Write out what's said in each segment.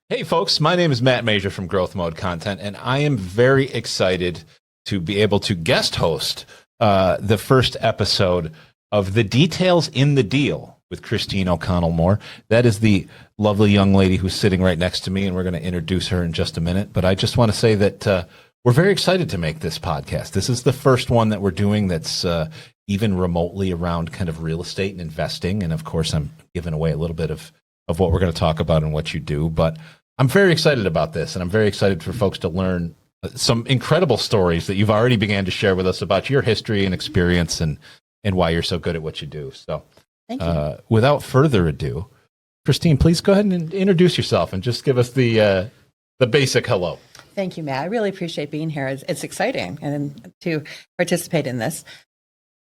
Hey, folks, my name is Matt Masur from Growth Mode Content, and I am very excited to be able to guest host the first episode of The Details in the Deal with Christine O'Connell Moore. That is the lovely young lady who's sitting right next to me, and we're going to introduce her in just a minute. But I just want to say that we're very excited to make this podcast. This is the first one that we're doing that's even remotely around kind of real estate and investing. And of course, I'm giving away a little bit of what we're going to talk about and what you do. But I'm very excited about this, and I'm very excited for folks to learn some incredible stories that you've already began to share with us about your history and experience and why you're so good at what you do. So Thank you. Without further ado, Christine, please go ahead and introduce yourself and just give us the basic hello. Thank you, Matt. I really appreciate being here. It's exciting and to participate in this.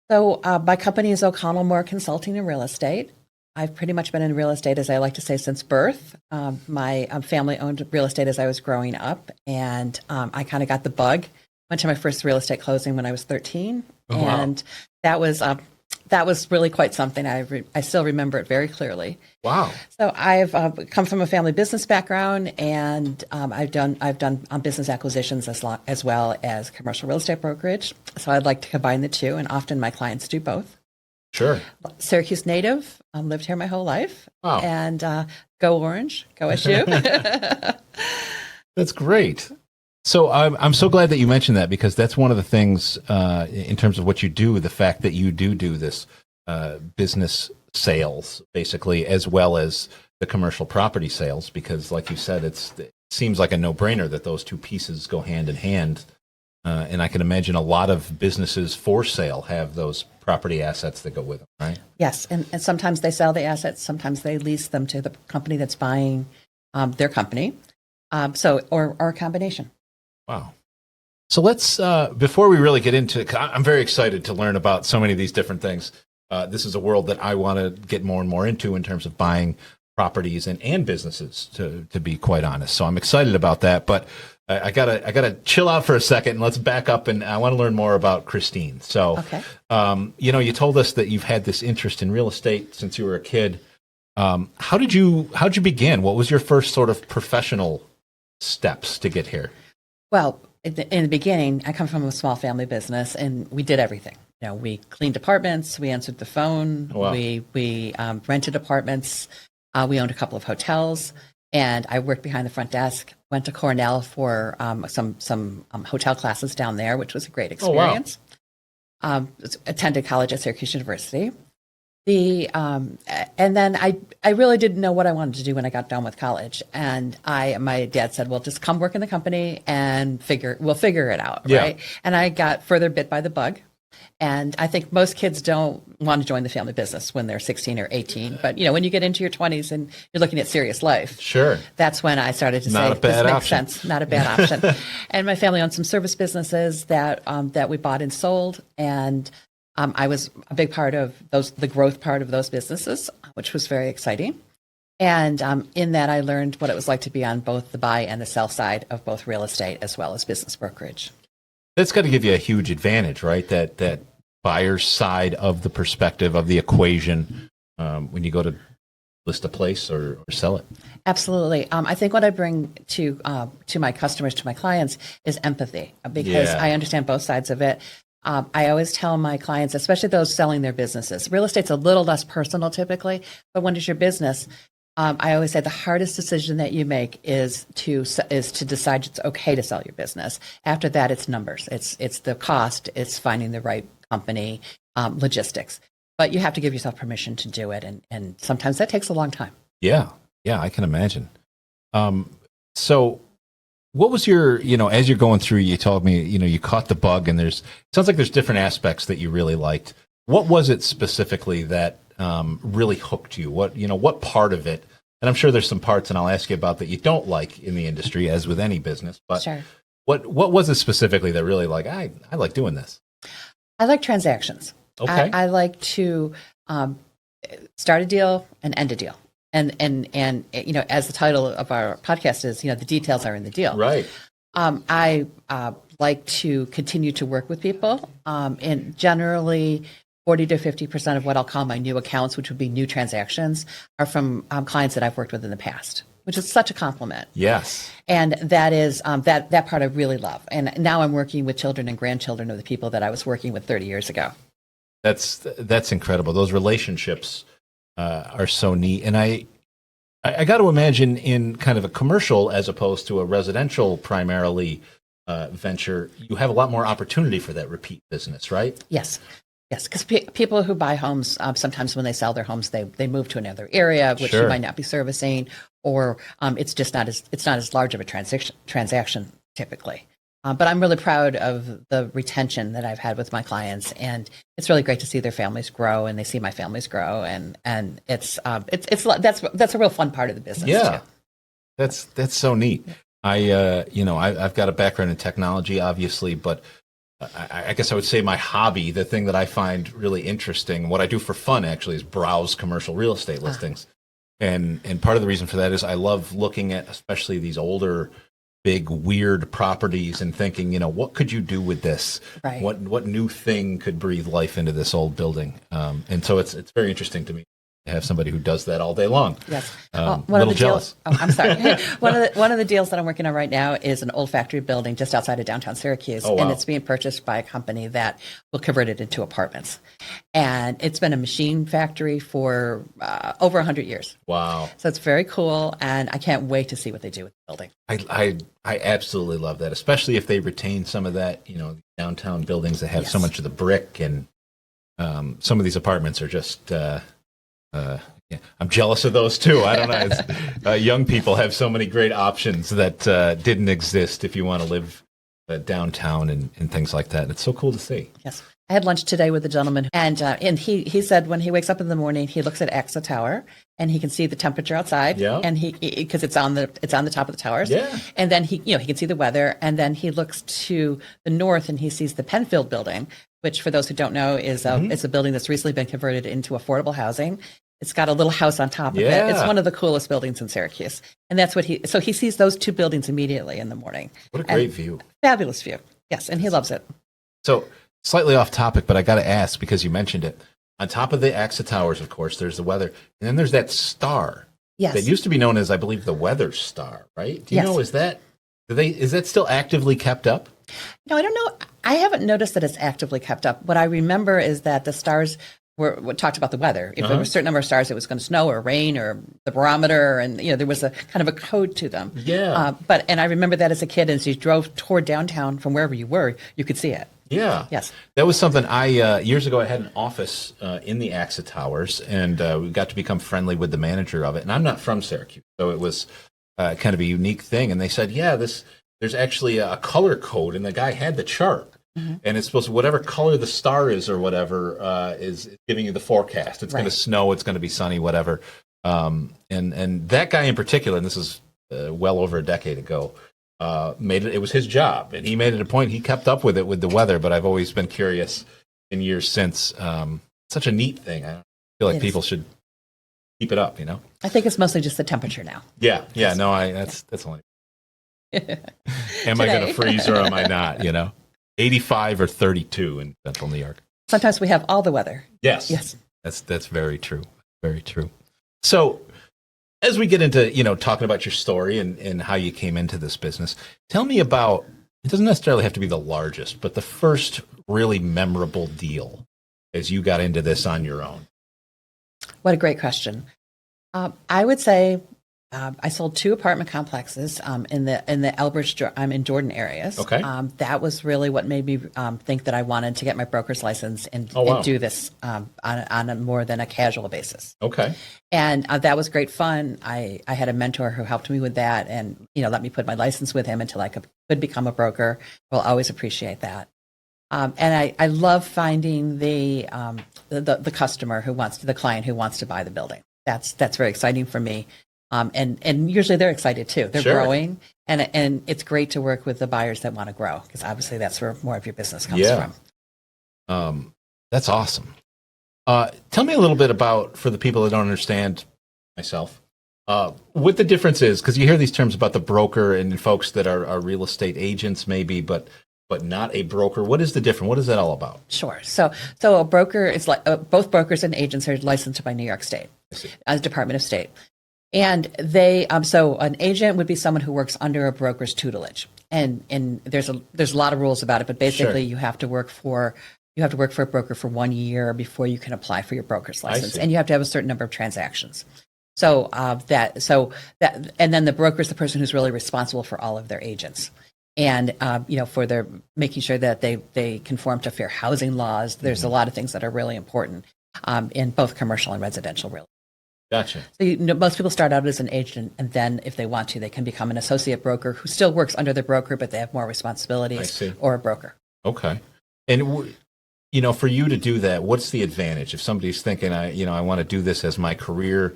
So my company is O'Connell Moore Consulting and Real Estate. I've pretty much been in real estate, as I like to say, since birth. My family owned real estate as I was growing up, and I kind of got the bug. Went to my first real estate closing when I was 13, and that was really quite something. I still remember it very clearly. Wow! So I've come from a family business background, and I've done business acquisitions as well as commercial real estate brokerage. So I'd like to combine the two, and often my clients do both. Sure. Syracuse native, lived here my whole life. Wow. And go Orange, go SU. That's great. So I'm so glad that you mentioned that, because that's one of the things in terms of what you do, the fact that you do this business sales, basically, as well as the commercial property sales, because like you said, it seems like a no-brainer that those two pieces go hand in hand. And I can imagine a lot of businesses for sale have those property assets that go with them, right? Yes, and sometimes they sell the assets, sometimes they lease them to the company that's buying their company. Or a combination. Wow. So let's, before we really get into it, I'm very excited to learn about so many of these different things. This is a world that I want to get more and more into in terms of buying properties and businesses, to be quite honest. So I'm excited about that, but I gotta chill out for a second and let's back up, and I want to learn more about Christine. So, okay. You told us that you've had this interest in real estate since you were a kid. How'd you begin? What was your first sort of professional steps to get here? Well, in the beginning, I come from a small family business, and we did everything. We cleaned apartments, we answered the phone, Wow. we rented apartments, we owned a couple of hotels, and I worked behind the front desk. Went to Cornell for some hotel classes down there, which was a great experience. Oh, wow. Attended college at Syracuse University. And then I really didn't know what I wanted to do when I got done with college. And my dad said, well, just come work in the company and we'll figure it out. Yeah. Right. And I got further bit by the bug. And I think most kids don't want to join the family business when they're 16 or 18. But, when you get into your 20s and you're looking at serious life. Sure. That's when I started to Not say, a bad this makes option. sense. Not a bad option. And my family owned some service businesses that we bought and sold. And I was a big part of the growth part of those businesses, which was very exciting. And in that, I learned what it was like to be on both the buy and the sell side of both real estate as well as business brokerage. That's got to give you a huge advantage, right? That buyer's side of the perspective of the equation when you go to list a place or sell it. Absolutely. I think what I bring to my customers, to my clients, is empathy, because I understand both sides of it. I always tell my clients, especially those selling their businesses, real estate's a little less personal typically, but when it's your business, I always say the hardest decision that you make is to decide it's okay to sell your business. After that, it's numbers. It's the cost. It's finding the right company, logistics. But you have to give yourself permission to do it, and sometimes that takes a long time. Yeah, I can imagine. So what was your, as you're going through, you told me, you caught the bug, and it sounds like there's different aspects that you really liked. What was it specifically that really hooked you? What part of it? And I'm sure there's some parts, and I'll ask you about, that you don't like in the industry, as with any business. But Sure. what was it specifically that really, I like doing this? I like transactions. Okay. I like to start a deal and end a deal. And as the title of our podcast is, the details are in the deal. Right. I like to continue to work with people, and generally 40 to 50% of what I'll call my new accounts, which would be new transactions, are from clients that I've worked with in the past, which is such a compliment. Yes. And that is that part I really love. And now I'm working with children and grandchildren of the people that I was working with 30 years ago. That's incredible. Those relationships are so neat. And I got to imagine in kind of a commercial as opposed to a residential primarily venture, you have a lot more opportunity for that repeat business, right? Yes. Yes, because people who buy homes, sometimes when they sell their homes, they move to another area, which Sure. you might not be servicing, or it's just not as large of a transaction typically. But I'm really proud of the retention that I've had with my clients, and it's really great to see their families grow, and they see my families grow, and that's a real fun part of the business. Yeah, too. that's so neat. I've got a background in technology, obviously, but I guess I would say my hobby, the thing that I find really interesting, what I do for fun actually, is browse commercial real estate listings. And part of the reason for that is I love looking at especially these older, big, weird properties and thinking, what could you do with this? Right. What new thing could breathe life into this old building? And so it's very interesting to me to have somebody who does that all day long. Yes. A little jealous. I'm sorry. One of the deals that I'm working on right now is an old factory building just outside of downtown Syracuse, Oh, wow. and it's being purchased by a company that will convert it into apartments. And it's been a machine factory for over 100 years. Wow. So it's very cool, and I can't wait to see what they do with the building. I absolutely love that, especially if they retain some of that, downtown buildings that have so Yes. much of the brick, and some of these apartments are just, I'm jealous of those too. I don't know. It's, young people have so many great options that didn't exist if you want to live downtown and things like that. It's so cool to see. Yes. I had lunch today with a gentleman, and he said when he wakes up in the morning, he looks at AXA Tower, and he can see the temperature outside, Yeah. and because it's on the top of the towers, Yeah. and then he can see the weather, and then he looks to the north and he sees the Penfield building, which for those who don't know is it's a building that's recently been converted into affordable housing. It's got a little house on top of Yeah. it. It's one of the coolest buildings in Syracuse, and that's what he sees those two buildings immediately in the morning. What a great view. Fabulous view, yes, and he loves it. So slightly off topic, but I got to ask because you mentioned it. On top of the AXA Towers, of course, there's the weather, and then there's that star Yes. that used to be known as, I believe, the Weather Star, right? Do you Yes. know, is that still actively kept up? No, I don't know. I haven't noticed that it's actively kept up. What I remember is that the stars were talked about the weather. If there were a certain number of stars, it was going to snow or rain or the barometer, and there was a kind of a code to them. Yeah. And I remember that as a kid, as you drove toward downtown from wherever you were, you could see it. Yeah. Yes. That was something years ago, I had an office in the AXA Towers, and we got to become friendly with the manager of it. And I'm not from Syracuse, so it was kind of a unique thing. And they said, there's actually a color code, and the guy had the chart. Mm-hmm. And it's supposed to, whatever color the star is or whatever is giving you the forecast. It's going to snow, it's going to be sunny, whatever. And that guy in particular, and this is well over a decade ago, it was his job, and he made it a point. He kept up with it with the weather, but I've always been curious in years since. Such a neat thing. I feel like people should keep it up, I think it's mostly just the temperature now. Yeah. No, that's only. Am I going to freeze or am I not? 85 or 32 in central New York. Sometimes we have all the weather. Yes. That's very true. Very true. So as we get into, talking about your story and how you came into this business, tell me about, it doesn't necessarily have to be the largest, but the first really memorable deal as you got into this on your own. What a great question. I would say I sold 2 apartment complexes in the Elbridge, in Jordan areas. Okay. That was really what made me think that I wanted to get my broker's license and do this on a more than a casual basis. Okay. And that was great fun. I had a mentor who helped me with that, and let me put my license with him until I could become a broker. We'll always appreciate that. And I love finding the customer the client who wants to buy the building. That's very exciting for me. And usually they're excited too. They're growing, and it's great to work with the buyers that want to grow, because obviously that's where more of your business comes from. That's awesome. Tell me a little bit about, for the people that don't understand, myself, what the difference is, because you hear these terms about the broker and folks that are real estate agents maybe, but not a broker. What is the difference? What is that all about? Sure. So a broker is like both brokers and agents are licensed by New York State, as Department of State. And they, so an agent would be someone who works under a broker's tutelage. And there's a lot of rules about it, but basically you have to work for a broker for 1 year before you can apply for your broker's license, and you have to have a certain number of transactions. So and then the broker is the person who's really responsible for all of their agents, and for their making sure that they conform to fair housing laws. There's a lot of things that are really important in both commercial and residential real estate. Gotcha. So most people start out as an agent, and then if they want to, they can become an associate broker who still works under the broker, but they have more responsibilities, or a broker. Okay. And for you to do that, what's the advantage? If somebody's thinking, I want to do this as my career,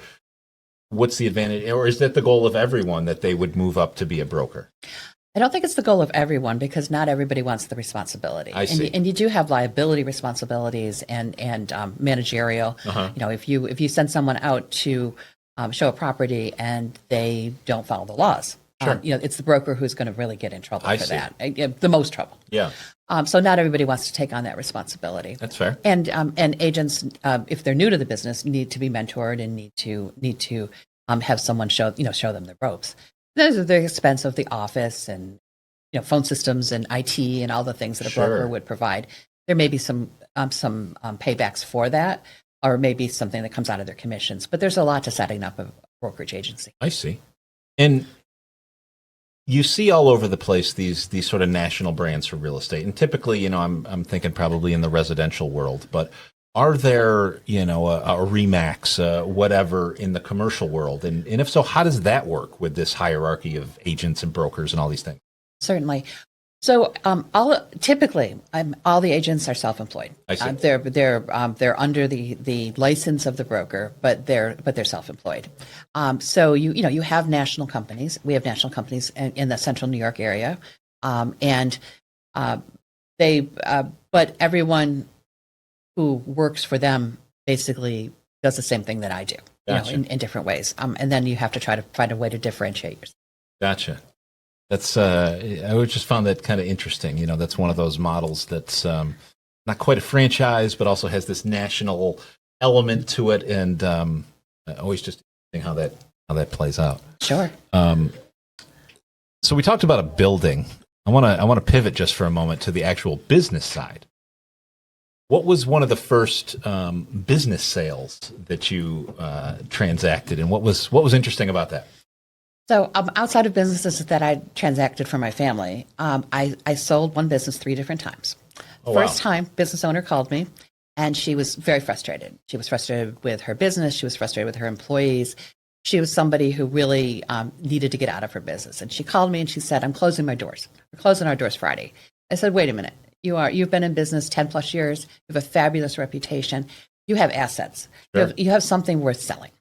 what's the advantage? Or is that the goal of everyone, that they would move up to be a broker? I don't think it's the goal of everyone, because not everybody wants the responsibility. I see. And you do have liability responsibilities and managerial. If you send someone out to show a property and they don't follow the laws, it's the broker who's going to really get in trouble for that. The most trouble. Yeah. So not everybody wants to take on that responsibility. That's fair. And agents, if they're new to the business, need to be mentored and need to have someone show them the ropes. Those are the expense of the office and phone systems and IT and all the things that a broker would provide. There may be some paybacks for that, or maybe something that comes out of their commissions. But there's a lot to setting up a brokerage agency. I see. And you see all over the place these sort of national brands for real estate, and typically, I'm thinking probably in the residential world, but are there, a Remax, whatever, in the commercial world? And if so, how does that work with this hierarchy of agents and brokers and all these things? Certainly. So typically, all the agents are self-employed. I see. They're under the license of the broker, but they're self-employed. So you have national companies. We have national companies in the central New York area, but everyone who works for them basically does the same thing that I do, Gotcha. In different ways. And then you have to try to find a way to differentiate yourself. Gotcha. That's I just found that kind of interesting. That's one of those models that's not quite a franchise, but also has this national element to it, and always just interesting how that plays out. Sure. So we talked about a building. I want to pivot just for a moment to the actual business side. What was one of the first business sales that you transacted, and what was interesting about that? So outside of businesses that I transacted for my family, I sold one business 3 different times. Oh, First wow. time, business owner called me, and she was very frustrated. She was frustrated with her business. She was frustrated with her employees. She was somebody who really needed to get out of her business. And she called me and she said, "I'm closing my doors. We're closing our doors Friday." I said, "Wait a minute. You've been in business 10 plus years. You have a fabulous reputation. You have assets. Sure. You have something worth selling."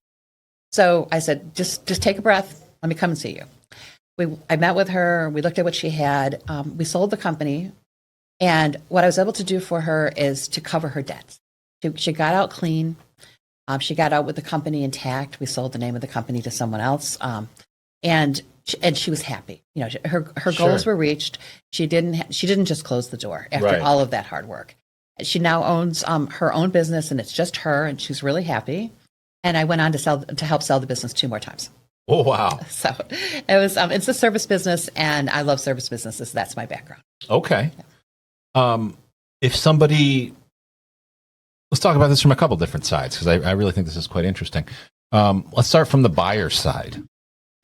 So I said, just take a breath. Let me come and see you. I met with her. We looked at what she had. We sold the company. And what I was able to do for her is to cover her debts. She got out clean. She got out with the company intact. We sold the name of the company to someone else. And she was happy. Her goals were reached. She didn't just close the door after all of that hard work. She now owns her own business, and it's just her, and she's really happy. And I went on to help sell the business 2 more times. Oh, wow. So it was, it's a service business, and I love service businesses. That's my background. Okay. If somebody, let's talk about this from a couple different sides, because I really think this is quite interesting. Let's start from the buyer side.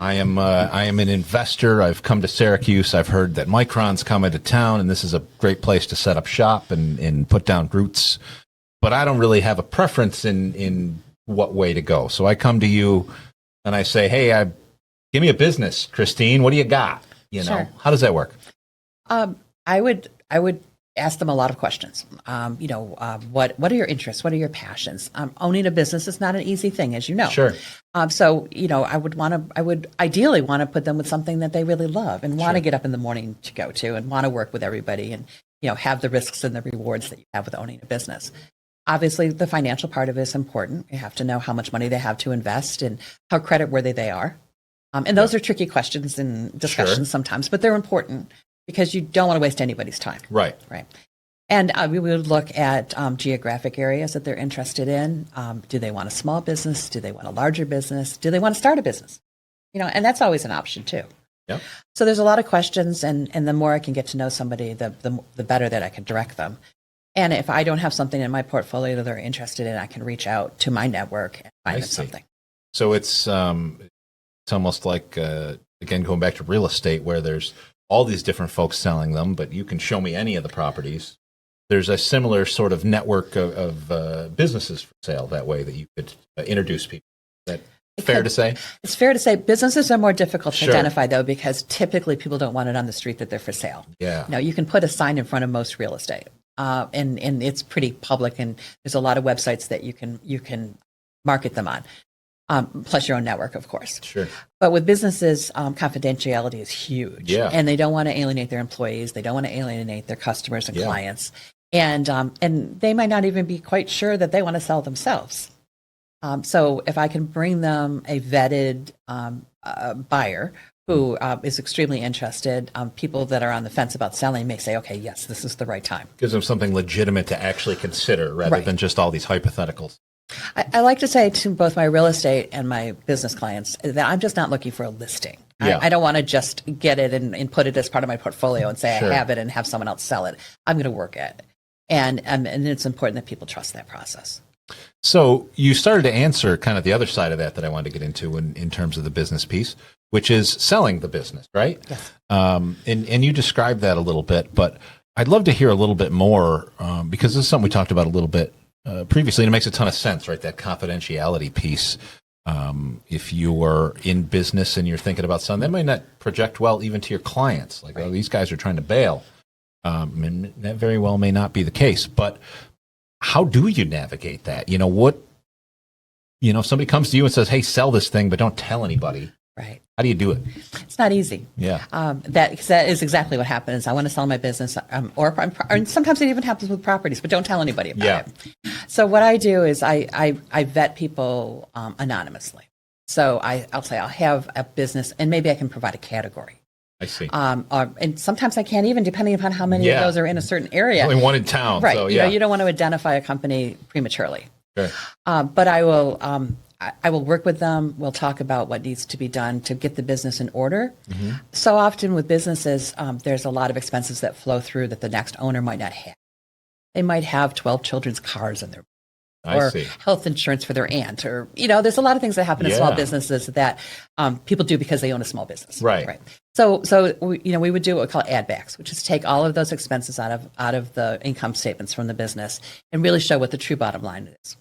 I am an investor. I've come to Syracuse. I've heard that Micron's coming to town, and this is a great place to set up shop and put down roots. But I don't really have a preference in what way to go. So I come to you and I say, "Hey, give me a business, Christine. What do you got?" Sure. How does that work? I would ask them a lot of questions. What are your interests? What are your passions? Owning a business is not an easy thing, as you know. Sure. So I would ideally want to put them with something that they really love and want to get up in the morning to go to, and want to work with everybody, and have the risks and the rewards that you have with owning a business. Obviously, the financial part of it is important. You have to know how much money they have to invest and how creditworthy they are. And those are tricky questions and discussions sometimes, but they're important because you don't want to waste anybody's time. Right. Right. And we would look at geographic areas that they're interested in. Do they want a small business? Do they want a larger business? Do they want to start a business? And that's always an option too. Yeah. So there's a lot of questions, and the more I can get to know somebody, the better that I can direct them. And if I don't have something in my portfolio that they're interested in, I can reach out to my network and find them something. So it's almost like, again, going back to real estate, where there's all these different folks selling them, but you can show me any of the properties. There's a similar sort of network of businesses for sale that way that you could introduce people. Is that fair to say? It's fair to say. Businesses are more difficult to identify, though, because typically people don't want it on the street that they're for sale. Yeah. Now, you can put a sign in front of most real estate, and it's pretty public, and there's a lot of websites that you can market them on, plus your own network, of course. Sure. But with businesses, confidentiality is huge. Yeah. And they don't want to alienate their employees. They don't want to alienate their customers and clients. And they might not even be quite sure that they want to sell themselves. So if I can bring them a vetted buyer who is extremely interested, people that are on the fence about selling may say, okay, yes, this is the right time. Gives them something legitimate to actually consider rather than just all these hypotheticals. I like to say to both my real estate and my business clients that I'm just not looking for a listing. Yeah. I don't want to just get it and put it as part of my portfolio and say I have it and have someone else sell it. I'm going to work it. And it's important that people trust that process. So you started to answer kind of the other side of that I wanted to get into in terms of the business piece, which is selling the business, right? Yes. And you described that a little bit, but I'd love to hear a little bit more because this is something we talked about a little bit previously, and it makes a ton of sense, right? That confidentiality piece. If you are in business and you're thinking about selling, that might not project well even to your clients. Like, oh, these guys are trying to bail. And that very well may not be the case, but how do you navigate that? If somebody comes to you and says, hey, sell this thing, but don't tell anybody. Right. How do you do it? It's not easy. Yeah. That is exactly what happens. I want to sell my business, or sometimes it even happens with properties, but don't tell anybody about it. So what I do is I vet people anonymously. So I'll say I'll have a business, and maybe I can provide a category. I see. And sometimes I can't even, depending upon how many of those are in a certain area. There's only one in town. Right. So, you don't want to identify a company prematurely. Sure. But I will work with them. We'll talk about what needs to be done to get the business in order. Mm-hmm. So often with businesses, there's a lot of expenses that flow through that the next owner might not have. They might have 12 children's cars in their or health insurance for their aunt, or there's a lot of things that happen in small businesses that people do because they own a small business. Right. So we would do what we call add backs, which is take all of those expenses out of the income statements from the business and really show what the true bottom line is.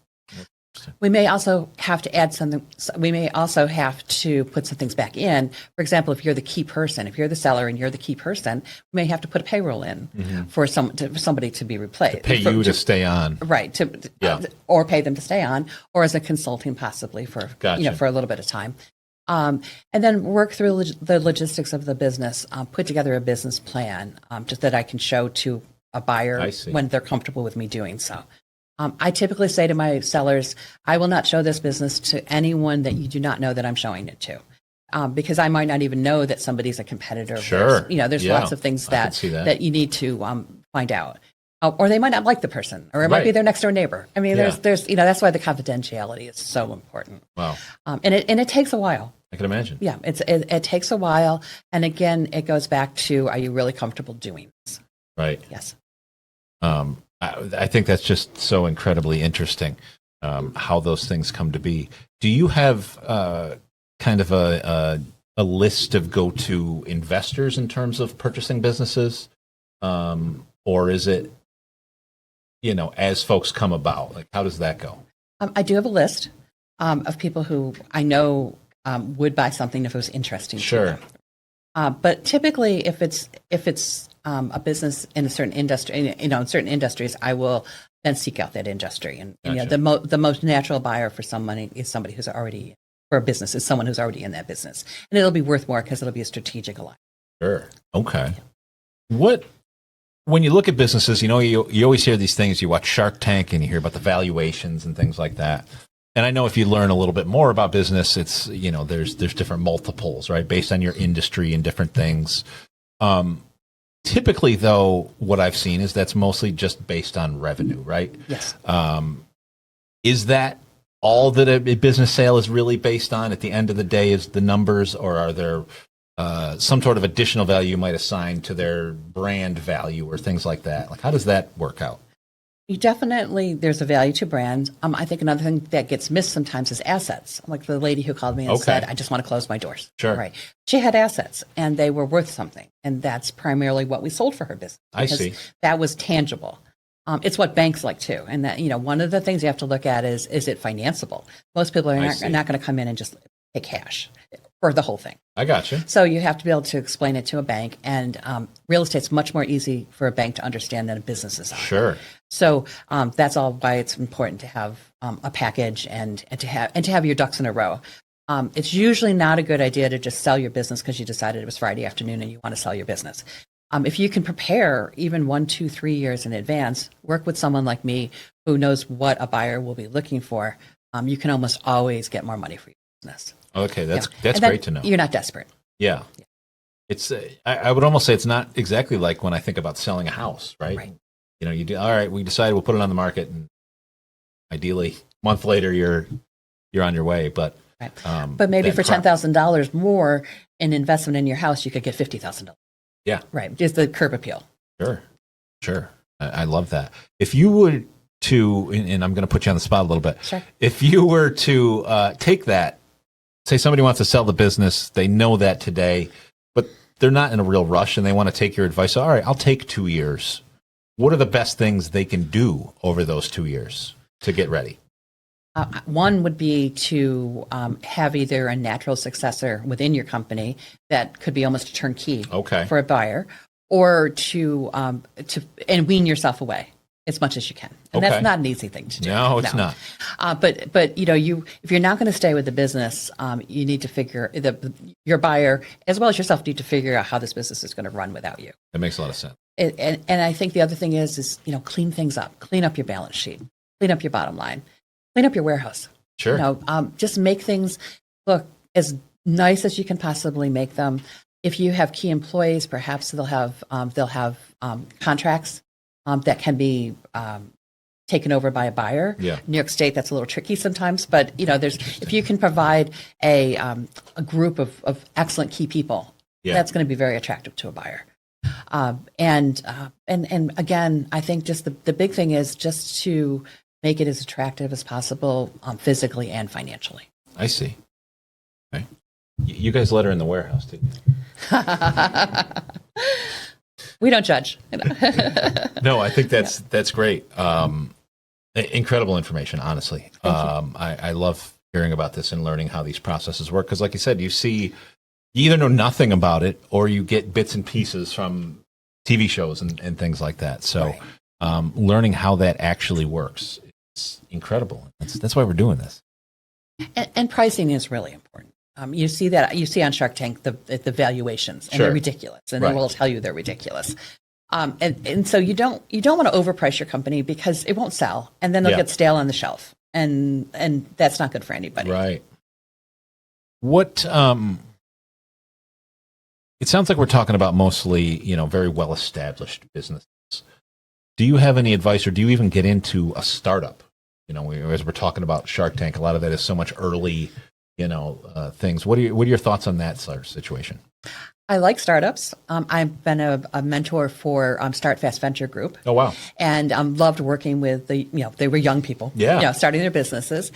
We may also have to add something. We may also have to put some things back in. For example, if you're the key person, if you're the seller and you're the key person, we may have to put a payroll in for somebody to be replaced. To stay on. Right. Or pay them to stay on, or as a consulting possibly for for a little bit of time. And then work through the logistics of the business, put together a business plan just that I can show to a buyer when they're comfortable with me doing so. I typically say to my sellers, I will not show this business to anyone that you do not know that I'm showing it to, because I might not even know that somebody's a competitor. Sure. There's lots of things that you need to find out. Or they might not like the person, or it might be their next door neighbor. I mean, there's that's why the confidentiality is so important. Wow. And it takes a while. I can imagine. Yeah, it takes a while. And again, it goes back to, are you really comfortable doing this? Right. Yes. I think that's just so incredibly interesting, how those things come to be. Do you have kind of a list of go-to investors in terms of purchasing businesses? Or is it, as folks come about? Like, how does that go? I do have a list of people who I know would buy something if it was interesting to them. But typically, if it's a business in a certain industry, in certain industries, I will then seek out that industry. And the most natural buyer for somebody is somebody who's already, for a business, is someone who's already in that business, and it'll be worth more because it'll be a strategic alliance. Sure. Okay. When you look at businesses, you always hear these things. You watch Shark Tank and you hear about the valuations and things like that. And I know if you learn a little bit more about business, it's, there's different multiples, right? Based on your industry and different things. typically, though, what I've seen is that's mostly just based on revenue, right? Yes. Is that all that a business sale is really based on at the end of the day is the numbers, or are there some sort of additional value you might assign to their brand value or things like that? Like, how does that work out? There's a value to brand. I think another thing that gets missed sometimes is assets. Like the lady who called me and said, I just want to close my doors. Sure. Right. She had assets and they were worth something. And that's primarily what we sold for her business. I see. That was tangible. It's what banks like too. And that, one of the things you have to look at is it financeable? Most people are not going to come in and just pay cash for the whole thing. I got you. So you have to be able to explain it to a bank, and real estate's much more easy for a bank to understand than a business is. Sure. So that's all why it's important to have a package and to have your ducks in a row. It's usually not a good idea to just sell your business because you decided it was Friday afternoon and you want to sell your business. If you can prepare even 1, 2, 3 years in advance, work with someone like me who knows what a buyer will be looking for, you can almost always get more money for your business. Okay, that's great to know. You're not desperate. Yeah. It's I would almost say it's not exactly like when I think about selling a house, right? Right. You do, all right, we decided we'll put it on the market, and ideally a month later you're on your way. But right. But maybe for $10,000 more in investment in your house, you could get $50,000. Yeah. Right. Just the curb appeal. Sure. I love that. If you were to, and I'm going to put you on the spot a little bit. Sure. If you were to take that, say somebody wants to sell the business, they know that today, but they're not in a real rush and they want to take your advice. So, all right, I'll take 2 years. What are the best things they can do over those 2 years to get ready? One would be to have either a natural successor within your company that could be almost a turnkey for a buyer, or to wean yourself away as much as you can. And that's not an easy thing to do. No, it's not. But if you're not going to stay with the business, you need to figure your buyer as well as yourself need to figure out how this business is going to run without you. That makes a lot of sense. And I think the other thing is clean things up, clean up your balance sheet, clean up your bottom line, clean up your warehouse. Sure. Just make things look as nice as you can possibly make them. If you have key employees, perhaps they'll have contracts that can be taken over by a buyer. Yeah. New York State, that's a little tricky sometimes, but if you can provide a group of excellent key people, that's going to be very attractive to a buyer. And again, I think just the big thing is just to make it as attractive as possible, physically and financially. I see. Okay. You guys let her in the warehouse, didn't you? We don't judge. No, I think that's great. Incredible information, honestly. I love hearing about this and learning how these processes work. Because like you said, you either know nothing about it or you get bits and pieces from TV shows and things like that. So learning how that actually works is incredible. That's why we're doing this. And pricing is really important. You see on Shark Tank the valuations, and they're ridiculous, and they will tell you they're ridiculous. And so you don't want to overprice your company because it won't sell, and then it'll get stale on the shelf, and that's not good for anybody. Right. What it sounds like we're talking about mostly, very well established businesses. Do you have any advice, or do you even get into a startup? As we're talking about Shark Tank, a lot of that is so much early, things. What are your thoughts on that sort of situation? I like startups. I've been a mentor for Start Fast Venture Group. Oh, wow. And loved working with they were young people, starting their businesses.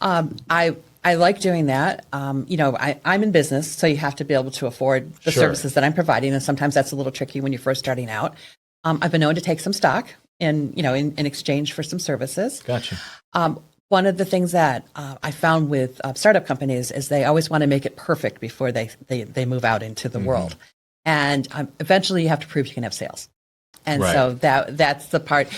I like doing that. I'm in business, so you have to be able to afford the services that I'm providing. And sometimes that's a little tricky when you're first starting out. I've been known to take some stock in exchange for some services. Gotcha. One of the things that I found with startup companies is they always want to make it perfect before they move out into the world. And eventually you have to prove you can have sales. And so that's the part.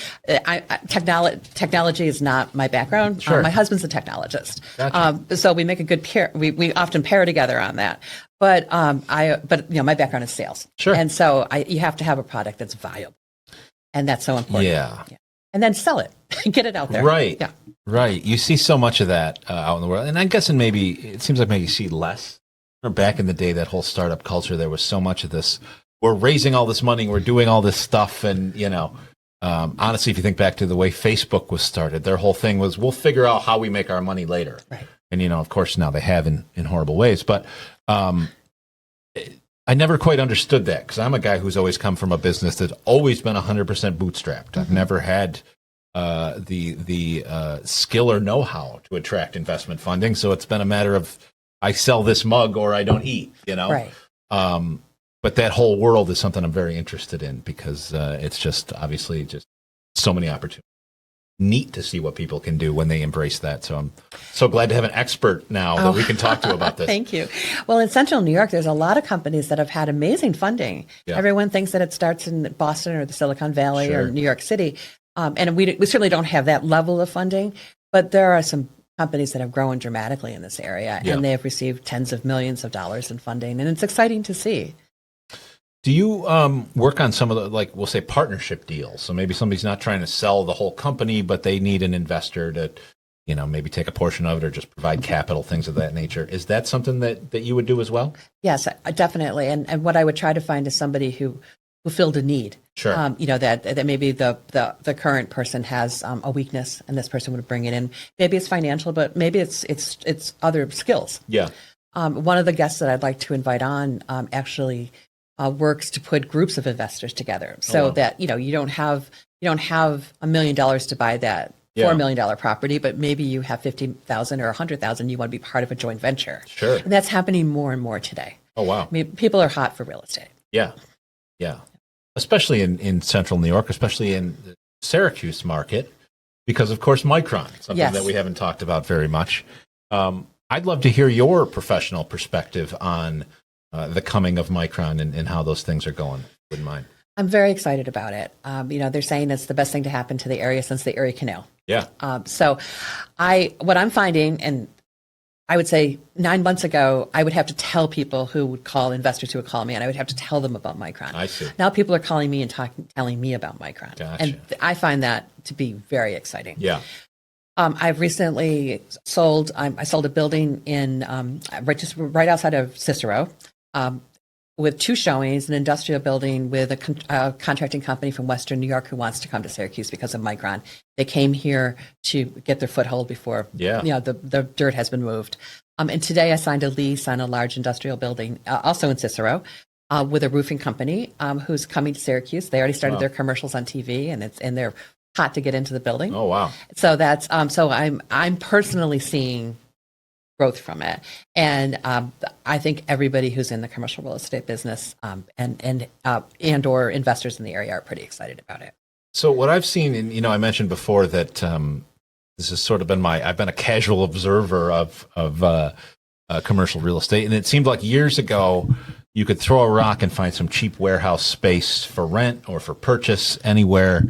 Technology is not my background. My husband's a technologist. Gotcha. So we make a good pair. We often pair together on that. But my background is sales. Sure. And so you have to have a product that's viable. And that's so important. Yeah. And then sell it. Get it out there. Right. Yeah. Right. You see so much of that out in the world. And I'm guessing it seems like maybe you see less. Back in the day, that whole startup culture, there was so much of this we're raising all this money, we're doing all this stuff, and honestly, if you think back to the way Facebook was started, their whole thing was, we'll figure out how we make our money later. Right. And, of course, now they have in horrible ways. But I never quite understood that, because I'm a guy who's always come from a business that's always been 100% bootstrapped. I've never had the skill or know-how to attract investment funding. So it's been a matter of, I sell this mug or I don't eat, Right. But that whole world is something I'm very interested in, because it's just obviously just so many opportunities. Neat to see what people can do when they embrace that. So I'm so glad to have an expert now that we can talk to about this. Thank you. Well, in Central New York, there's a lot of companies that have had amazing funding. Yeah. Everyone thinks that it starts in Boston or the Silicon Valley or New York City. And we certainly don't have that level of funding, but there are some companies that have grown dramatically in this area, and they have received tens of millions of dollars in funding, and it's exciting to see. Do you work on some of the, like, we'll say partnership deals? So maybe somebody's not trying to sell the whole company, but they need an investor to, maybe take a portion of it or just provide capital, things of that nature. Is that something that you would do as well? Yes, definitely. And what I would try to find is somebody who filled a need. Sure. That maybe the current person has a weakness, and this person would bring it in. Maybe it's financial, but maybe it's other skills. Yeah. One of the guests that I'd like to invite on actually works to put groups of investors together, so that you don't have $1 million to buy that $4 million property, but maybe you have 50,000 or 100,000. You want to be part of a joint venture. Sure. And that's happening more and more today. Oh wow. I mean, people are hot for real estate. Yeah. Yeah. Especially in Central New York, especially in the Syracuse market, because of course Micron, something that we haven't talked about very much. I'd love to hear your professional perspective on the coming of Micron and how those things are going. Wouldn't mind. I'm very excited about it. They're saying it's the best thing to happen to the area since the Erie Canal. Yeah. So what I'm finding, and I would say 9 months ago, I would have to tell people who would call, investors who would call me, and I would have to tell them about Micron. I see. Now people are calling me and telling me about Micron. Gotcha. And I find that to be very exciting. Yeah. I've recently sold, I sold a building in right outside of Cicero, with 2 showings, an industrial building with a contracting company from Western New York who wants to come to Syracuse because of Micron. They came here to get their foothold before the dirt has been moved. And today I signed a lease on a large industrial building, also in Cicero, with a roofing company who's coming to Syracuse. They already started their commercials on TV, and they're hot to get into the building. Oh wow! So that's so I'm personally seeing growth from it, and I think everybody who's in the commercial real estate business and or investors in the area are pretty excited about it. So what I've seen, and I mentioned before that this has sort of been I've been a casual observer of commercial real estate, and it seemed like years ago you could throw a rock and find some cheap warehouse space for rent or for purchase anywhere.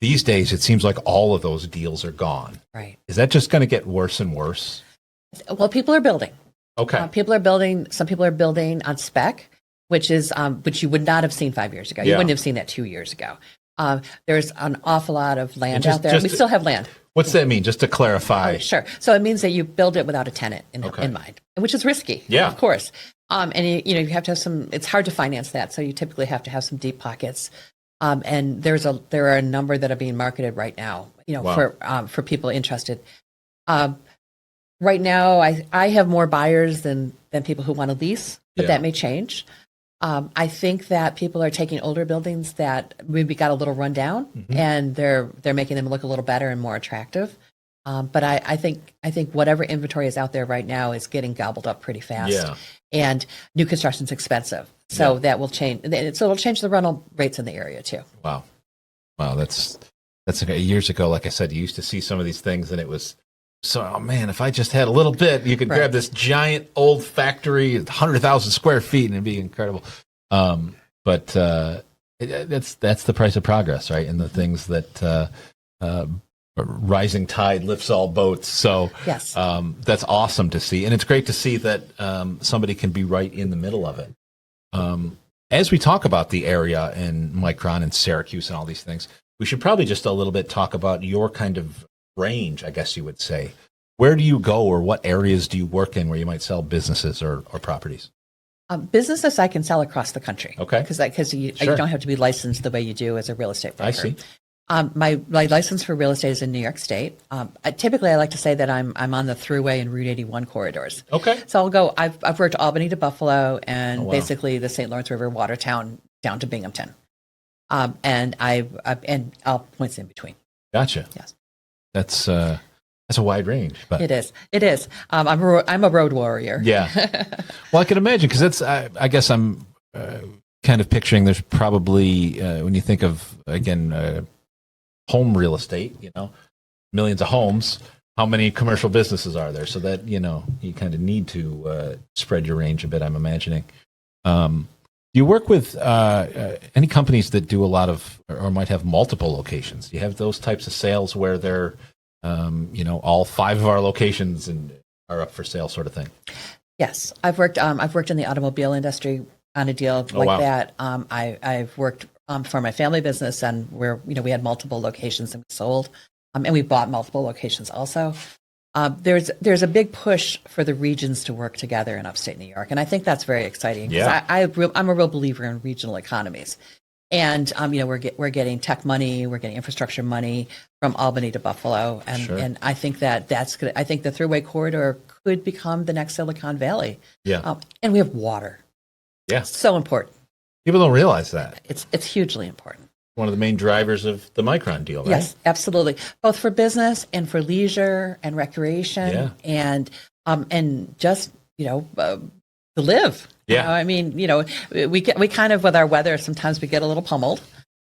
These days, it seems like all of those deals are gone. Right. Is that just going to get worse and worse? Well, people are building. Okay. People are building. Some people are building on spec, which you would not have seen 5 years ago. You wouldn't have seen that 2 years ago. There's an awful lot of land out there. We still have land. What's that mean? Just to clarify. Oh, sure. So it means that you build it without a tenant in mind, which is risky. Yeah. Of course. And you have to have some. It's hard to finance that, so you typically have to have some deep pockets. And there are a number that are being marketed right now, for people interested. Right now, I have more buyers than people who want to lease, but that may change. I think that people are taking older buildings that maybe got a little run down, and they're making them look a little better and more attractive. But I think whatever inventory is out there right now is getting gobbled up pretty fast. Yeah. And new construction is expensive. So that will change. So it'll change the rental rates in the area too. Wow. That's okay. Years ago, like I said, you used to see some of these things and it was so, oh man, if I just had a little bit, you could grab this giant old factory, 100,000 square feet, and it'd be incredible. But that's the price of progress, right? And the things that rising tide lifts all boats. So yes. That's awesome to see. And it's great to see that somebody can be right in the middle of it. As we talk about the area and Micron and Syracuse and all these things, we should probably just a little bit talk about your kind of range, I guess you would say. Where do you go, or what areas do you work in where you might sell businesses or properties? Businesses I can sell across the country. Okay. Because you don't have to be licensed the way you do as a real estate broker. I see. My license for real estate is in New York State. Typically, I like to say that I'm on the Thruway and Route 81 corridors. Okay. So I'll go. I've worked Albany to Buffalo and wow. basically the St. Lawrence River, Watertown down to Binghamton, and all points in between. Gotcha. Yes. That's a wide range, but It is. I'm a road warrior. yeah. Well, I can imagine because that's. I guess I'm kind of picturing. There's probably when you think of again home real estate, millions of homes. How many commercial businesses are there? So that you kind of need to spread your range a bit. I'm imagining. Do you work with any companies that do a lot of or might have multiple locations? Do you have those types of sales where they're all 5 of our locations are up for sale, sort of thing? Yes, I've worked in the automobile industry on a deal like wow. that. I've worked for my family business, and where we had multiple locations and we sold, and we bought multiple locations also. There's a big push for the regions to work together in upstate New York, and I think that's very exciting. Yeah. I'm a real believer in regional economies. And we're getting tech money, we're getting infrastructure money from Albany to Buffalo, and Sure. and I think that's good. I think the Thruway corridor could become the next Silicon Valley. Yeah. And we have water. Yeah. So important. People don't realize that. It's hugely important. One of the main drivers of the Micron deal, right? Yes, absolutely. Both for business and for leisure and recreation, Yeah. and just to live. Yeah. We kind of with our weather sometimes we get a little pummeled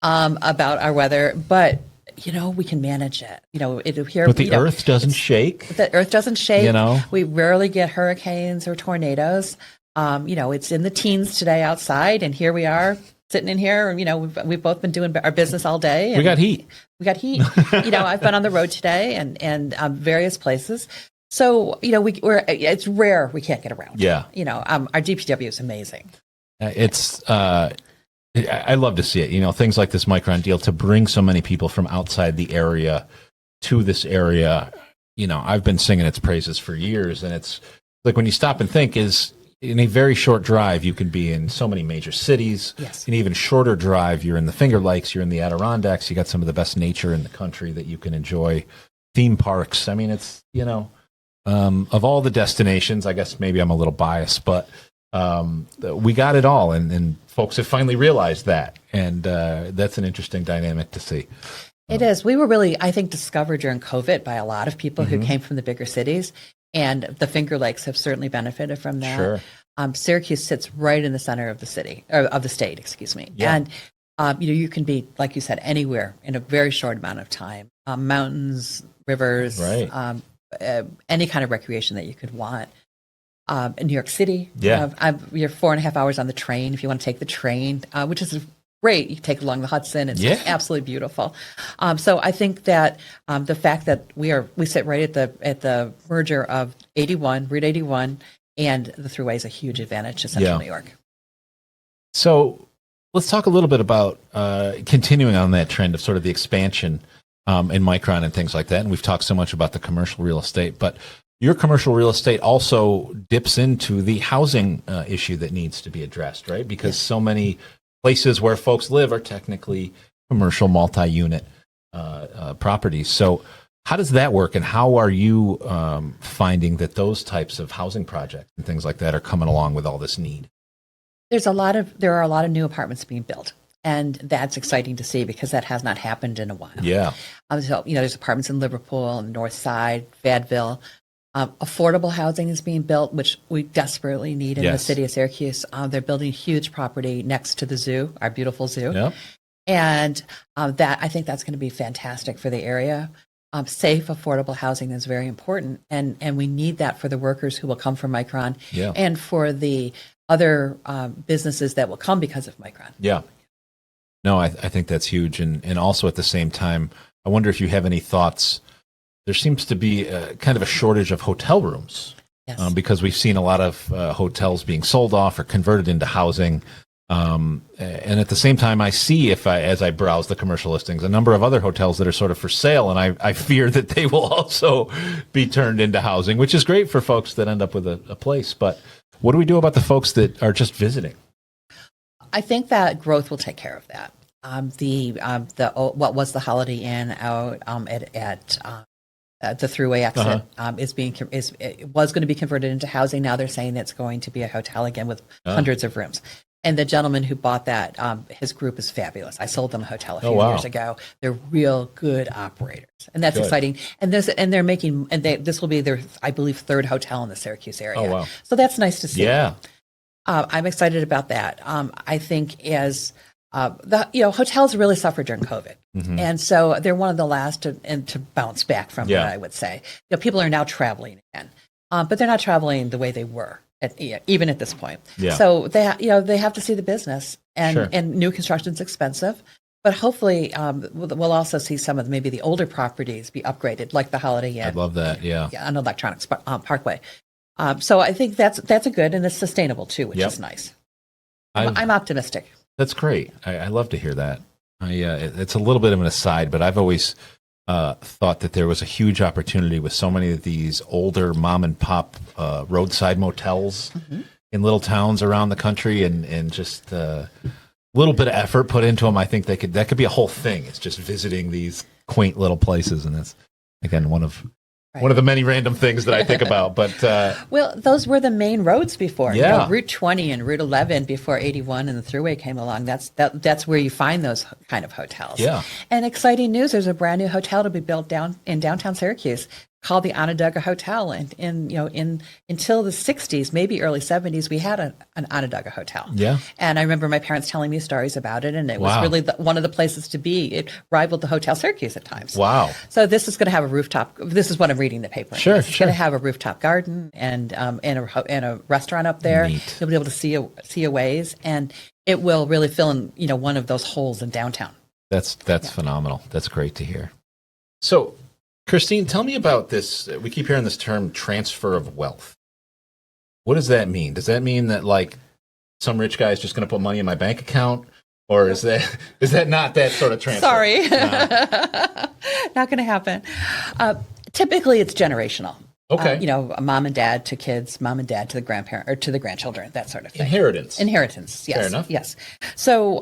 about our weather, but we can manage it. But the earth doesn't shake. The earth doesn't shake. You know? We rarely get hurricanes or tornadoes. It's in the teens today outside, and here we are sitting in here. And, we've both been doing our business all day. And We got heat. I've been on the road today and various places. So, it's rare we can't get around. Yeah. Our DPW is amazing. I love to see it. Things like this Micron deal to bring so many people from outside the area to this area. I've been singing its praises for years, and it's like when you stop and think is in a very short drive, you can be in so many major cities. Yes. An even shorter drive, you're in the Finger Lakes, you're in the Adirondacks, you got some of the best nature in the country that you can enjoy. Theme parks. I mean, it's, of all the destinations, I guess maybe I'm a little biased, but we got it all, and folks have finally realized that, and that's an interesting dynamic to see. It is. We were really, I think, discovered during COVID by a lot of people who came from the bigger cities, and the Finger Lakes have certainly benefited from that. Sure. Syracuse sits right in the center of the city, or of the state, excuse me. Yeah. And you can be, like you said, anywhere in a very short amount of time. Mountains, rivers, Right. Any kind of recreation that you could want. In New York City, Yeah. You're 4.5 hours on the train if you want to take the train, which is great. You take along the Hudson; it's Yeah. absolutely beautiful. So I think that the fact that we sit right at the merger of Route 81, and the Thruway is a huge advantage to Central New York. So let's talk a little bit about continuing on that trend of sort of the expansion in Micron and things like that. And we've talked so much about the commercial real estate, but your commercial real estate also dips into the housing issue that needs to be addressed, right? Because so many places where folks live are technically commercial multi-unit properties. So how does that work, and how are you finding that those types of housing projects and things like that are coming along with all this need? There are a lot of new apartments being built, and that's exciting to see because that has not happened in a while. Yeah. So, there's apartments in Liverpool, on the North Side, Fayetteville. Affordable housing is being built, which we desperately need in the city of Syracuse. They're building a huge property next to the zoo, our beautiful zoo. Yep. And I think that's going to be fantastic for the area. Safe, affordable housing is very important. And we need that for the workers who will come from Micron and for the other businesses that will come because of Micron. Yeah. No, I think that's huge. And also at the same time, I wonder if you have any thoughts. There seems to be kind of a shortage of hotel rooms because we've seen a lot of hotels being sold off or converted into housing. And at the same time, I see as I browse the commercial listings, a number of other hotels that are sort of for sale, and I fear that they will also be turned into housing, which is great for folks that end up with a place. But What do we do about the folks that are just visiting? I think that growth will take care of that. What was the Holiday Inn out at the Thruway exit it was going to be converted into housing. Now they're saying it's going to be a hotel again with hundreds of rooms. And the gentleman who bought that, his group is fabulous. I sold them a hotel a few years ago. They're real good operators, and that's exciting. And they're making, this will be their, I believe, third hotel in the Syracuse area. Oh, wow. So that's nice to see. Yeah. I'm excited about that. I think as hotels really suffered during COVID, and so they're one of the last to bounce back from it. I would say, people are now traveling again, but they're not traveling the way they were even at this point. Yeah. So they have to see the business, and new construction is expensive. But hopefully, we'll also see some of maybe the older properties be upgraded, like the Holiday Inn. I love that. Yeah. On Electronics Parkway. So I think that's a good, and it's sustainable too, which is nice. I'm optimistic. That's great. I love to hear that. It's a little bit of an aside, but I've always thought that there was a huge opportunity with so many of these older mom and pop roadside motels in little towns around the country, and just a little bit of effort put into them. I think that could be a whole thing. It's just visiting these quaint little places, and that's again one of the many random things that I think about. But well, those were the main roads before. Yeah. Route 20 and Route 11 before 81 and the Thruway came along. That's where you find those kind of hotels. Yeah. And exciting news: there's a brand new hotel to be built in downtown Syracuse called the Onondaga Hotel. And until the 60s, maybe early 70s, we had an Onondaga Hotel. Yeah. And I remember my parents telling me stories about it, and it was really one of the places to be. It rivaled the Hotel Syracuse at times. Wow. So this is going to have a rooftop. This is what I'm reading in the paper. Sure, It's going to have a rooftop garden and a restaurant up there. Neat. You'll be able to see a ways, and it will really fill in one of those holes in downtown. That's phenomenal. That's great to hear. So, Christine, tell me about this. We keep hearing this term, transfer of wealth. What does that mean? Does that mean that like some rich guy is just going to put money in my bank account, or is that not that sort of transfer? Sorry, No. not going to happen. Typically, it's generational. Okay. Mom and dad to kids, mom and dad to the grandparent or to the grandchildren, that sort of thing. Inheritance, yes. Fair enough. Yes. So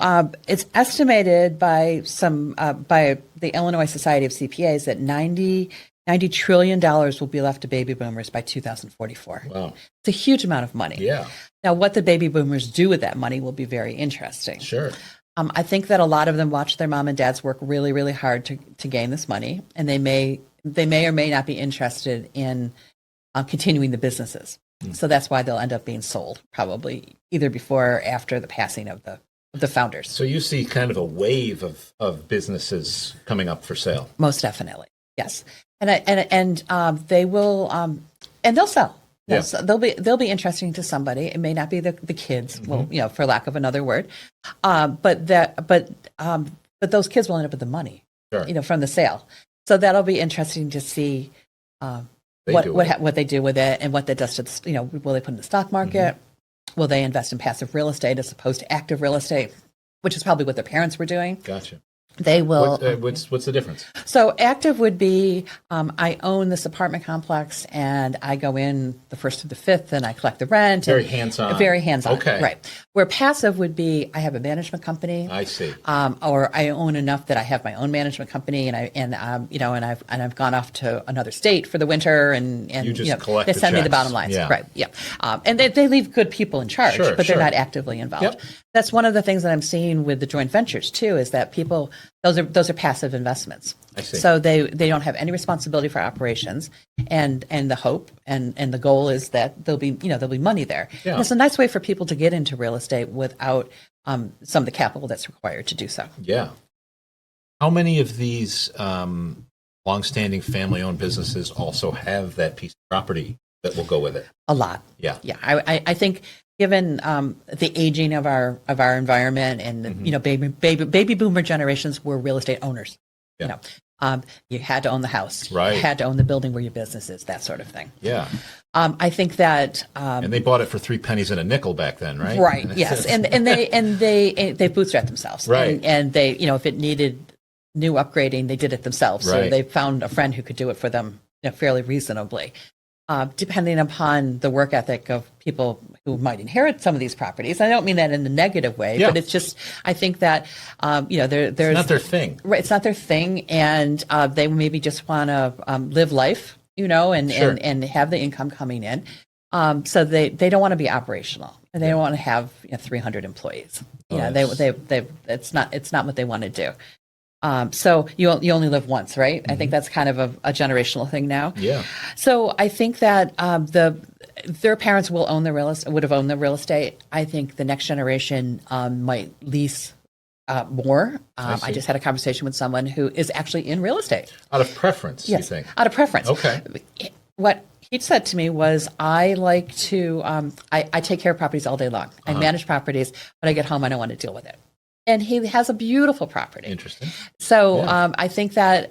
it's estimated by the Illinois Society of CPAs that $90 trillion will be left to baby boomers by 2044. Wow. It's a huge amount of money. Yeah. Now, what the baby boomers do with that money will be very interesting. Sure. I think that a lot of them watch their mom and dads work really, really hard to gain this money, and they may or may not be interested in continuing the businesses. So that's why they'll end up being sold, probably either before or after the passing of the founders. So you see kind of a wave of businesses coming up for sale. Most definitely, yes. And they will and they'll sell. Yeah. They'll be interesting to somebody. It may not be the kids, well, for lack of another word, but those kids will end up with the money, from the sale. So that'll be interesting to see what they do with it and what that does to will they put in the stock market? Will they invest in passive real estate as opposed to active real estate, which is probably what their parents were doing? Gotcha. They will. What's the difference? So active would be I own this apartment complex and I go in the 1st to the 5th and I collect the rent. Very hands-on. Very hands-on. Okay. Right. Where passive would be I have a management company. I see. Or I own enough that I have my own management company and I've gone off to another state for the winter and you just collect they send me the checks. bottom lines. Yeah. Right. Yeah. And they leave good people in charge, but they're not actively involved. Yep. That's one of the things that I'm seeing with the joint ventures too, is that people, those are passive investments. I see. So they don't have any responsibility for operations, and the hope and the goal is that there'll be money there. Yeah. And it's a nice way for people to get into real estate without some of the capital that's required to do so. Yeah. How many of these longstanding family-owned businesses also have that piece of property that will go with it? A lot. Yeah. Yeah. I think given the aging of our environment and baby boomer generations were real estate owners. Yeah. You had to own the house. Right. You had to own the building where your business is, that sort of thing. Yeah. I think that and they bought it for 3 pennies and a nickel back then, right? Right. Yes. and they bootstrapped themselves. Right. And they, if it needed new upgrading, they did it themselves. So Right. they found a friend who could do it for them fairly reasonably. depending upon the work ethic of people who might inherit some of these properties. I don't mean that in a negative way, but it's just, I think that, there's it's not their thing. Right. It's not their thing. And they maybe just want to live life, and have the income coming in. So they don't want to be operational, and they don't want to have 300 employees. It's not what they want to do. So you only live once, right? I think that's kind of a generational thing now. Yeah. So I think that their parents would have owned the real estate. I think the next generation might lease more. I just had a conversation with someone who is actually in real estate. Out of preference, yes, you think? Out of preference. Okay. What he said to me was, I like to, I take care of properties all day long. I manage properties, but I get home, I don't want to deal with it. And he has a beautiful property. Interesting. So I think that,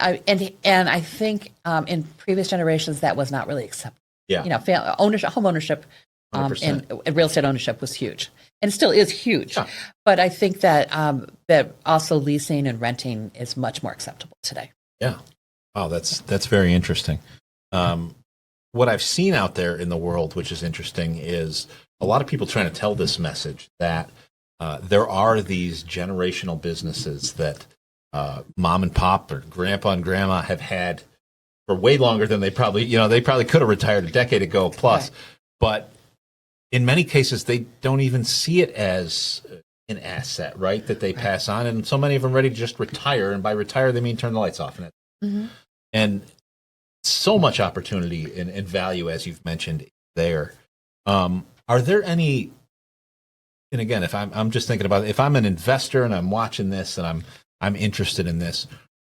and I think in previous generations that was not really accepted. Yeah. Home ownership and real estate ownership was huge, and still is huge. Yeah. But I think that that also leasing and renting is much more acceptable today. Yeah. Oh, that's very interesting. What I've seen out there in the world, which is interesting, is a lot of people trying to tell this message that there are these generational businesses that mom and pop or grandpa and grandma have had for way longer than they probably could have retired a decade ago plus. Right. But in many cases, they don't even see it as an asset, right? That they pass on. And so many of them are ready to just retire. And by retire, they mean turn the lights off. And so much opportunity and value, as you've mentioned there. Are there any, and again, if I'm just thinking about it, if I'm an investor and I'm watching this and I'm interested in this,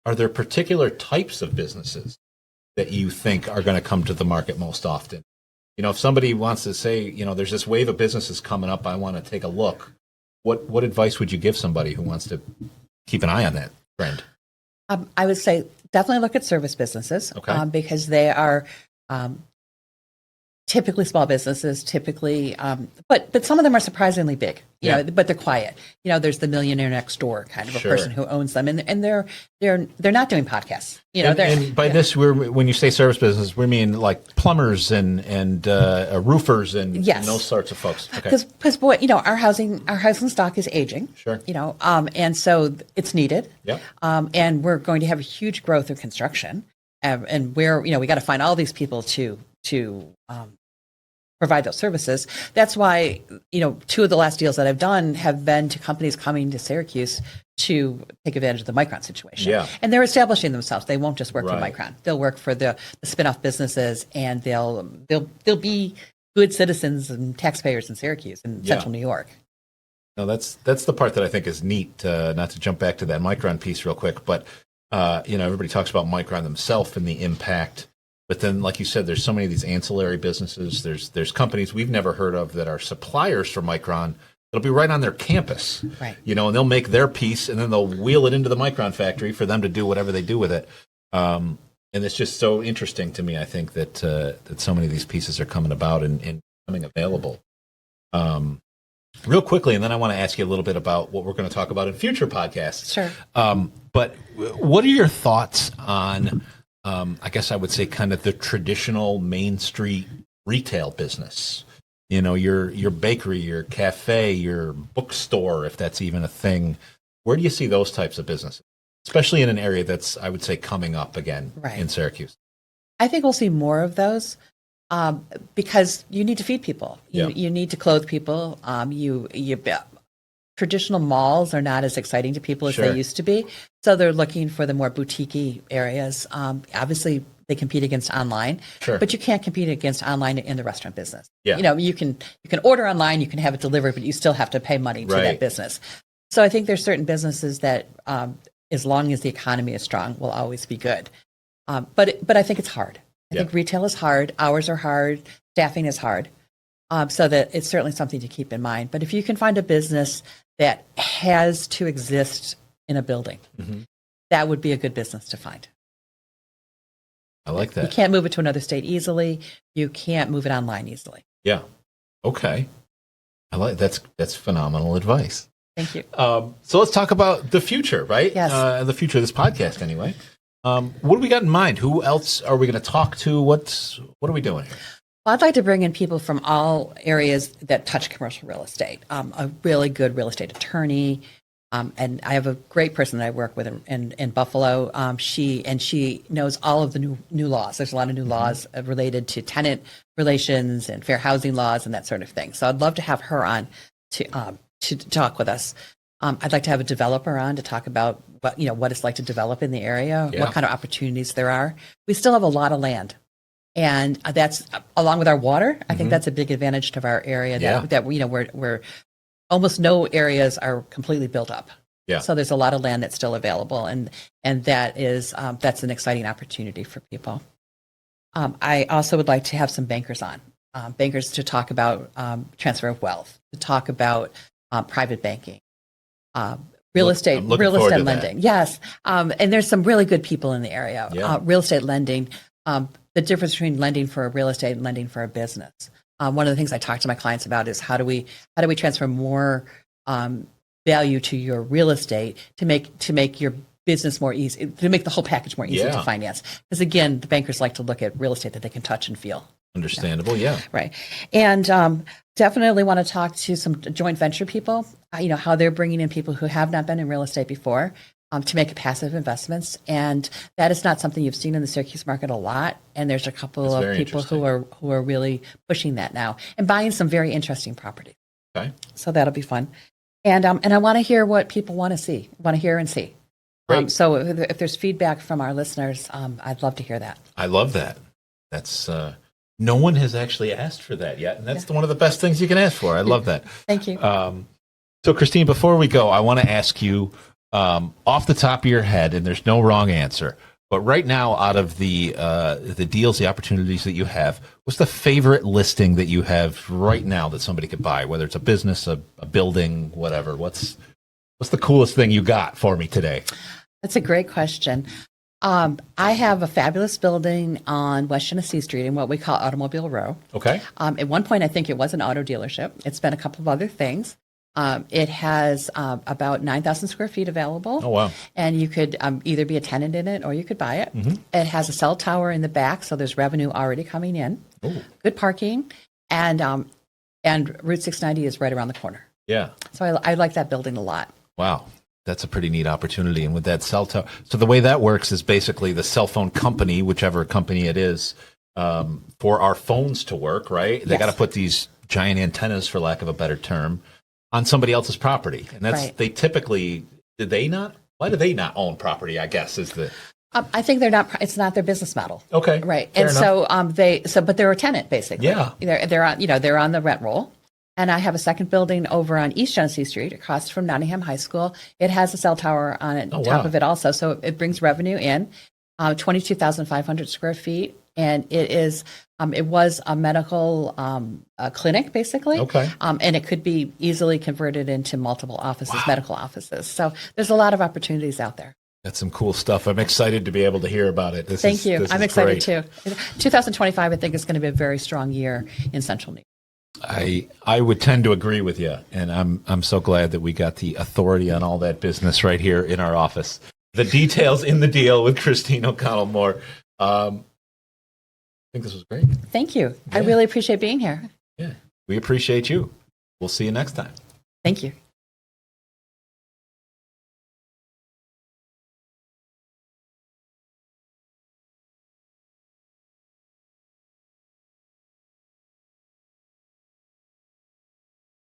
are there particular types of businesses that you think are going to come to the market most often? If somebody wants to say, there's this wave of businesses coming up, I want to take a look. What advice would you give somebody who wants to keep an eye on that trend? I would say definitely look at service businesses, because they are typically small businesses, but some of them are surprisingly big, but they're quiet. There's the millionaire next door kind of a person who owns them, and they're not doing podcasts. And by this, when you say service business, we mean like plumbers and roofers and those sorts of folks. Because our housing stock is aging. Sure. And so it's needed. Yep. And we're going to have a huge growth of construction, and we got to find all these people to provide those services. That's why, two of the last deals that I've done have been to companies coming to Syracuse to take advantage of the Micron situation. Yeah. And they're establishing themselves. They won't just work for Micron. They'll work for the spin-off businesses, and they'll be good citizens and taxpayers in Syracuse and central New York. No, that's the part that I think is neat. Not to jump back to that Micron piece real quick, but everybody talks about Micron themselves and the impact. But then, like you said, there's so many of these ancillary businesses. There's companies we've never heard of that are suppliers for Micron. It'll be right on their campus, right? And they'll make their piece, and then they'll wheel it into the Micron factory for them to do whatever they do with it. And it's just so interesting to me. I think that so many of these pieces are coming about and becoming available. Real quickly, and then I want to ask you a little bit about what we're going to talk about in future podcasts. Sure. But what are your thoughts on? I guess I would say kind of the traditional Main Street retail business. Your bakery, your cafe, your bookstore, if that's even a thing. Where do you see those types of businesses, especially in an area that's, I would say, coming up again in Syracuse? I think we'll see more of those because you need to feed people. You need to clothe people. Traditional malls are not as exciting to people as they used to be. So they're looking for the more boutique-y areas. Obviously, they compete against online, but you can't compete against online in the restaurant business. Yeah. You can order online, you can have it delivered, but you still have to pay money to that business. So I think there's certain businesses that, as long as the economy is strong, will always be good. But I think it's hard. I think retail is hard. Hours are hard. Staffing is hard. So that it's certainly something to keep in mind. But if you can find a business that has to exist in a building, that would be a good business to find. I like that. You can't move it to another state easily. You can't move it online easily. Yeah. Okay. I like that's phenomenal advice. Thank you. So let's talk about the future, right? Yes. The future of this podcast, anyway. What do we got in mind? Who else are we going to talk to? What are we doing here? Well, I'd like to bring in people from all areas that touch commercial real estate. A really good real estate attorney, and I have a great person that I work with in Buffalo. She knows all of the new laws. There's a lot of new laws related to tenant relations and fair housing laws and that sort of thing. So I'd love to have her on to talk with us. I'd like to have a developer on to talk about what it's like to develop in the area, what kind of opportunities there are. We still have a lot of land. And that's along with our water. I think that's a big advantage to our area that we're almost no areas are completely built up. Yeah. So there's a lot of land that's still available, and that is that's an exciting opportunity for people. I also would like to have some bankers on, bankers to talk about transfer of wealth, to talk about private banking, real estate lending. Yes, and there's some really good people in the area. Yeah. Real estate lending. The difference between lending for a real estate and lending for a business. One of the things I talk to my clients about is how do we transfer more value to your real estate to make your business more easy, to make the whole package more easy to finance. Because again, the bankers like to look at real estate that they can touch and feel. Understandable, yeah. Right. And definitely want to talk to some joint venture people, how they're bringing in people who have not been in real estate before. To make passive investments, and that is not something you've seen in the Syracuse market a lot. And there's a couple of people who are really pushing that now and buying some very interesting properties. Okay, so that'll be fun. And I want to hear what people want to hear and see. So if there's feedback from our listeners, I'd love to hear that. I love that. That's no one has actually asked for that yet, and that's one of the best things you can ask for. I love that. Thank you. So, Christine, before we go, I want to ask you. Off the top of your head, and there's no wrong answer, but right now, out of the deals, the opportunities that you have, what's the favorite listing that you have right now that somebody could buy? Whether it's a business, a building, whatever. What's the coolest thing you got for me today? That's a great question. I have a fabulous building on West Genesee Street in what we call Automobile Row. Okay. At one point, I think it was an auto dealership. It's been a couple of other things. It has about 9,000 square feet available. Oh, wow. And you could either be a tenant in it or you could buy it. It has a cell tower in the back, so there's revenue already coming in. Ooh. Good parking. And Route 690 is right around the corner. Yeah. So I like that building a lot. Wow. That's a pretty neat opportunity. And with that cell tower, so the way that works is basically the cell phone company, whichever company it is, for our phones to work, right? They got to put these giant antennas, for lack of a better term, on somebody else's property. And that's, they typically, why do they not own property, I guess, is the... I think it's not their business model. Okay. Right. Fair enough. But they're a tenant, basically. Yeah. They're on the rent roll. And I have a second building over on East Genesee Street across from Nottingham High School. It has a cell tower on it, top of it also. So it brings revenue in, 22,500 square feet. And it was a medical clinic, basically. Okay. And it could be easily converted into multiple offices, medical offices. So there's a lot of opportunities out there. That's some cool stuff. I'm excited to be able to hear about it. Thank you. I'm excited too. 2025, I think, is going to be a very strong year in Central New York. I would tend to agree with you, and I'm so glad that we got the authority on all that business right here in our office. The details in the deal with Christine O'Connell Moore. I think this was great. Thank you. Yeah. I really appreciate being here. Yeah, we appreciate you. We'll see you next time. Thank you.